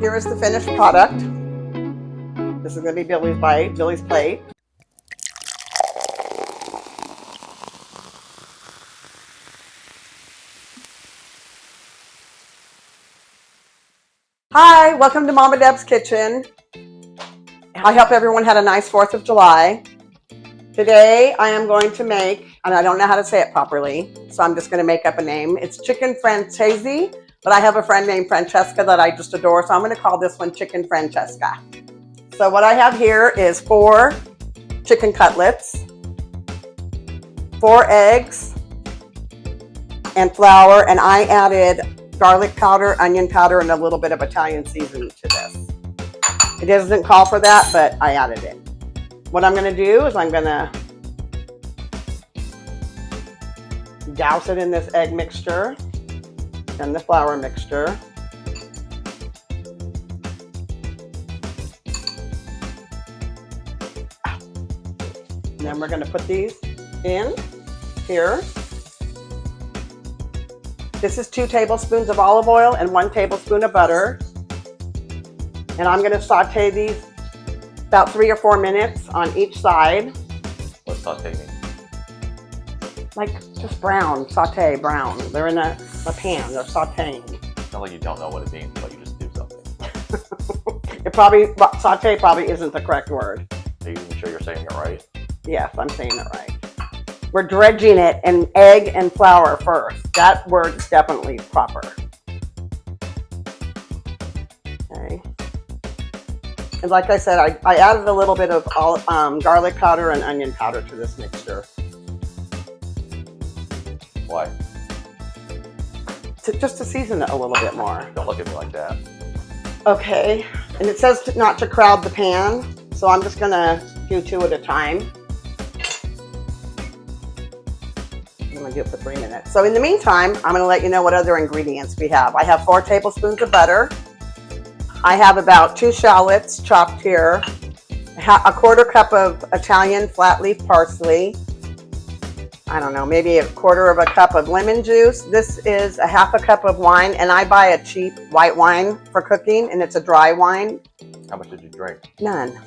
here is the finished product. This is going to be Billy's bite, Billy's plate. Hi, welcome to Mama Debz Kitchen. I hope everyone had a nice 4th of July. Today I am going to make, and I don't know how to say it properly, so I'm just going to make up a name. It's Chicken Francese, but I have a friend named Francesca that I just adore, so I'm going to call this one Chicken Francesca. So what I have here is 4 chicken cutlets, 4 eggs, and flour, and I added garlic powder, onion powder, and a little bit of Italian seasoning to this. It doesn't call for that, but I added it. What I'm going to do is I'm going to douse it in this egg mixture and the flour mixture. And then we're going to put these in here. This is 2 tablespoons of olive oil and 1 tablespoon of butter. And I'm going to saute these about 3 or 4 minutes on each side. What's saute mean? Like just brown, saute, brown. They're in a pan, they're sauteing. It's not like you don't know what it means, but you just do something. Saute probably isn't the correct word. Are you even sure you're saying it right? Yes, I'm saying it right. We're dredging it in egg and flour first. That word is definitely proper. Okay. And like I said, I added a little bit of garlic powder and onion powder to this mixture. Why? Just to season it a little bit more. Don't look at me like that. Okay, and it says not to crowd the pan, so I'm just gonna do 2 at a time. I'm gonna do it for 3 minutes. So in the meantime, I'm gonna let you know what other ingredients we have. I have 4 tablespoons of butter. I have about 2 shallots chopped here, a 1/4 cup of Italian flat leaf parsley. I don't know, maybe a 1/4 cup of lemon juice. This is a 1/2 cup of wine, and I buy a cheap white wine for cooking, and it's a dry wine. How much did you drink? None.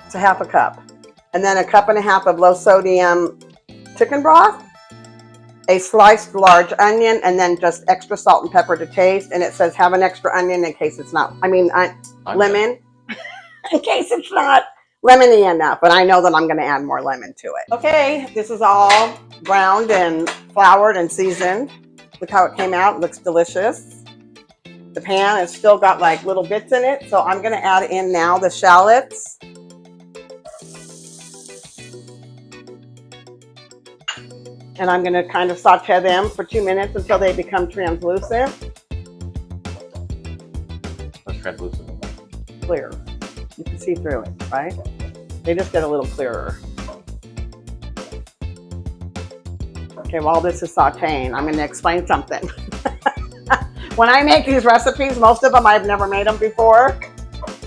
It's a 1/2 cup. And then a 1.5 cups of low sodium chicken broth, a sliced large onion, and then just extra salt and pepper to taste. And it says have an extra onion in case it's not, lemon, in case it's not lemony enough. But I know that I'm going to add more lemon to it. Okay, this is all browned and floured and seasoned. Look how it came out. It looks delicious. The pan has still got like little bits in it. So I'm going to add in now the shallots. And I'm going to kind of saute them for 2 minutes until they become translucent. What's translucent? Clear. You can see through it, right? They just get a little clearer. Okay, while this is sauteing, I'm going to explain something. When I make these recipes, most of them I've never made them before.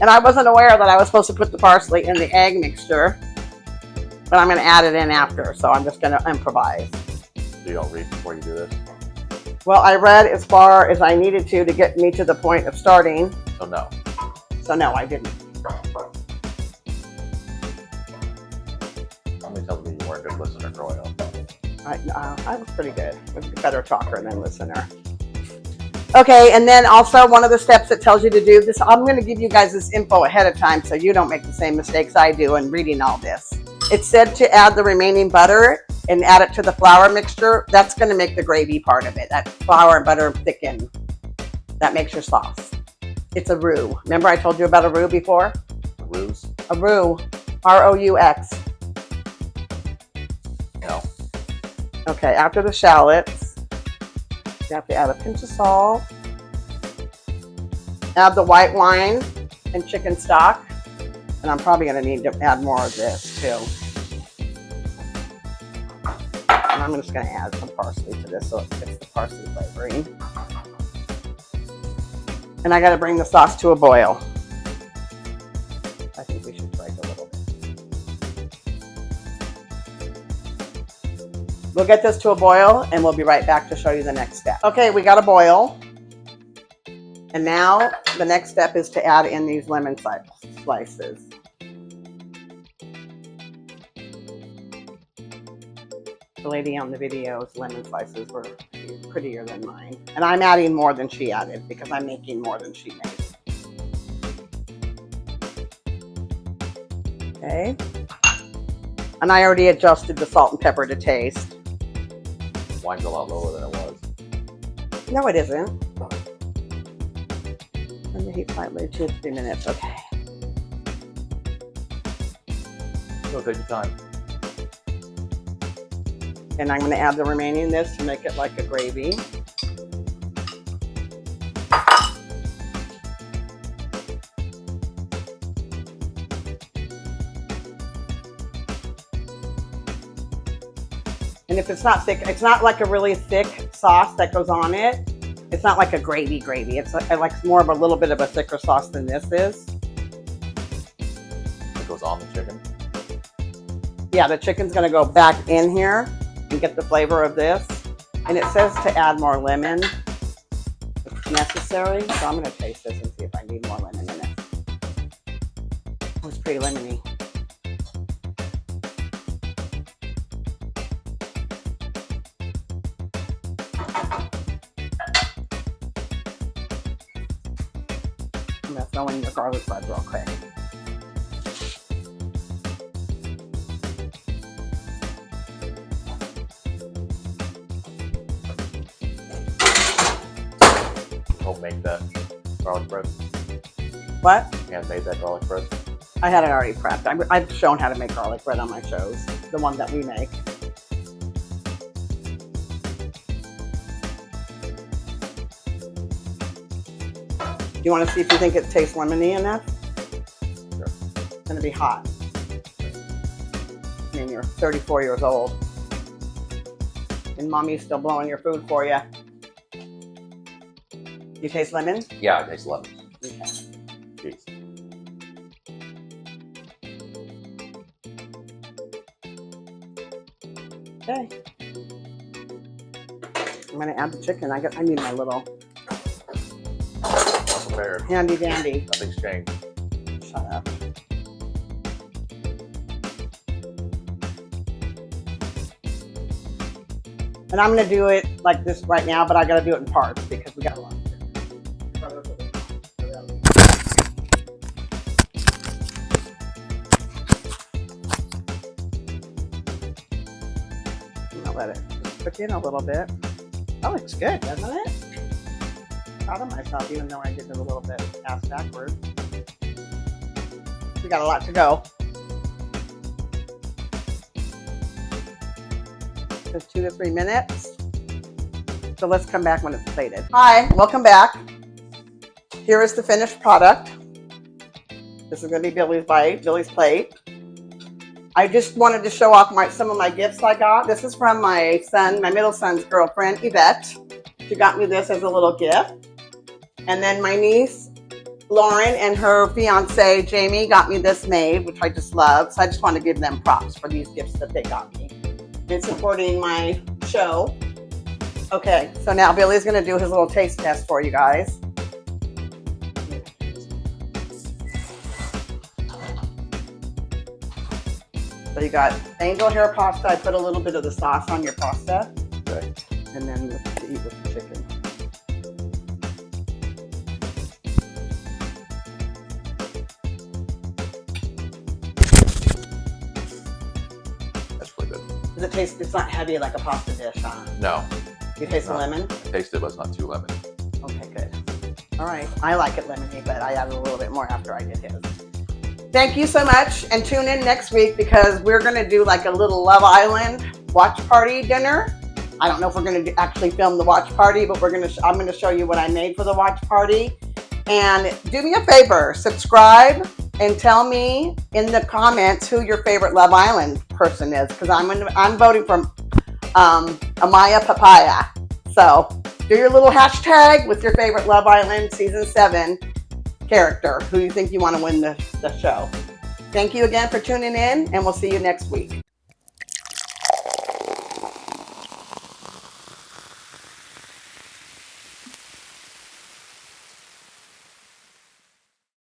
And I wasn't aware that I was supposed to put the parsley in the egg mixture. But I'm going to add it in after, so I'm just going to improvise. So you don't read before you do this? Well, I read as far as I needed to get me to the point of starting. So no. So no, I didn't. Somebody tells me you weren't a good listener growing up. I was pretty good. I was a better talker than listener. Okay, and then also one of the steps that tells you to do this, I'm going to give you guys this info ahead of time so you don't make the same mistakes I do in reading all this. It said to add the remaining butter and add it to the flour mixture. That's going to make the gravy part of it. That flour and butter thicken. That makes your sauce. It's a roux. Remember I told you about a roux before? A ruse? A roux. R-O-U-X. No. Okay, after the shallots, you have to add a pinch of salt. Add the white wine and chicken stock. And I'm probably going to need to add more of this too. And I'm just going to add some parsley to this so it gets the parsley flavoring. And I got to bring the sauce to a boil. I think we should break a little bit. We'll get this to a boil and we'll be right back to show you the next step. Okay, we got a boil. And now the next step is to add in these lemon slices. The lady on the video's lemon slices were prettier than mine. And I'm adding more than she added because I'm making more than she made. Okay. And I already adjusted the salt and pepper to taste. Wine's a lot lower than it was. No, it isn't. Let me heat slightly, 2 to 3 minutes. Okay. So take your time. And I'm going to add the remaining of this to make it like a gravy. And if it's not thick, it's not like a really thick sauce that goes on it. It's not like a gravy. It's like more of a little bit of a thicker sauce than this is. It goes on the chicken. Yeah, the chicken's gonna go back in here and get the flavor of this. And it says to add more lemon if necessary. So I'm gonna taste this and see if I need more lemon in it. Oh, it's pretty lemony. I'm gonna throw in your garlic bread real quick. Make that garlic bread. What? And made that garlic bread. I had it already prepped. I've shown how to make garlic bread on my shows, the one that we make. Do you want to see if you think it tastes lemony enough? Sure. It's going to be hot. I mean, you're 34 years old. And mommy's still blowing your food for you. You taste lemon? Yeah, it tastes lemon. Okay. Jeez. Okay. I'm going to add the chicken. I need my little Prepared. handy dandy. Nothing's changed. Shut up. And I'm going to do it like this right now, but I got to do it in parts because we got a lot. Let it cook in a little bit. That looks good, doesn't it? Proud of myself, even though I did it a little bit ass backwards. We got a lot to go. Just 2 to 3 minutes. So let's come back when it's plated. Hi, welcome back. Here is the finished product. This is going to be Billy's plate. I just wanted to show off some of my gifts I got. This is from my middle son's girlfriend, Yvette. She got me this as a little gift. And then my niece, Lauren, and her fiance, Jamie, got me this made, which I just love. So I just want to give them props for these gifts that they got me. And supporting my show. Okay, so now Billy's going to do his little taste test for you guys. So you got angel hair pasta. I put a little bit of the sauce on your pasta. Okay. And then to eat with the chicken. That's pretty good. Does it taste, it's not heavy like a pasta dish, huh? No. You taste the lemon? I taste it, but it's not too lemon. Okay, good. All right. I like it lemony, but I added a little bit more after I did his. Thank you so much, and tune in next week because we're going to do like a little Love Island watch party dinner. I don't know if we're going to actually film the watch party, but I'm going to show you what I made for the watch party. And do me a favor, subscribe and tell me in the comments who your favorite Love Island person is, because I'm voting for Amaya Papaya. So do your little hashtag with your favorite Love Island season 7 character who you think you want to win the show. Thank you again for tuning in, and we'll see you next week.